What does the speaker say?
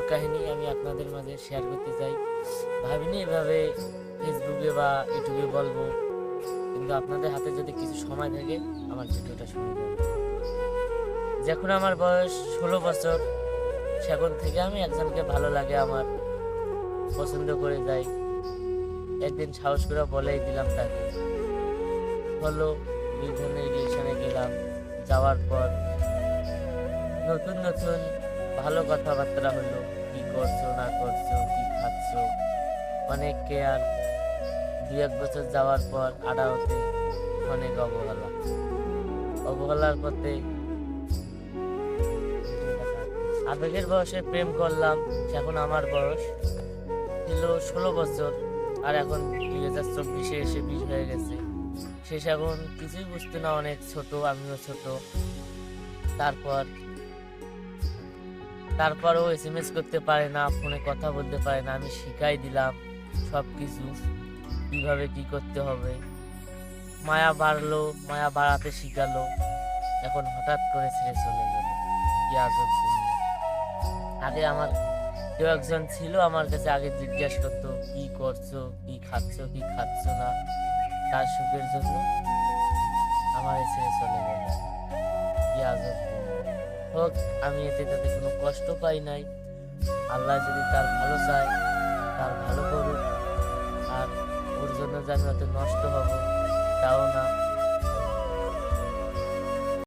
কাহিনী আমি আপনাদের মাঝে শেয়ার করতে চাই। ভাবিনি এভাবে ফেসবুকে বা ইউটিউবে বলবো, কিন্তু আপনাদের হাতে যদি কিছু সময় থাকে আমার ভিডিওটা শুনে যাবেন। যখন আমার বয়স 16 বছর, সেখন থেকে আমি একজনকে ভালো লাগে, আমার পছন্দ করে যাই। একদিন সাহস করে বলেই দিলাম তাকে। হলো, বিভিন্ন রিলেশনে গেলাম। যাওয়ার পর নতুন নতুন ভালো কথাবার্তা হলো, কি করছো না করছো, কি খাচ্ছো, অনেক কেয়ার। 2-1 বছর যাওয়ার পর আড়াওতে অনেক অবহেলার পথে আবেগের বয়সে প্রেম করলাম। এখন আমার বয়স ছিল 16 বছর, আর এখন 2024 এসে 20 হয়ে গেছে। শেষ এখন কিছুই বুঝতো না, অনেক ছোট, আমিও ছোট। তারপরও SMS করতে পারে না, ফোনে কথা বলতে পারে না। আমি শিখাই দিলাম সব কিছু, কিভাবে কি করতে হবে। মায়া বাড়লো, মায়া বাড়াতে শিখালো। এখন হঠাৎ করে ছেড়ে চলে গেল। কি আজব দুনিয়া। আগে আমার কেউ একজন ছিল, আমার কাছে আগে জিজ্ঞাসা করতো কি করছো, কি খাচ্ছ না। তার সুখের জন্য আমার ছেড়ে চলে গেল। কি আজব দুনিয়া। হোক, আমি এতে তাতে কোনো কষ্ট পাই নাই। আল্লাহ যদি তার ভালো চায়, তার ভালো করুক। আর ওর জন্য যে আমি অত নষ্ট হব তাও না।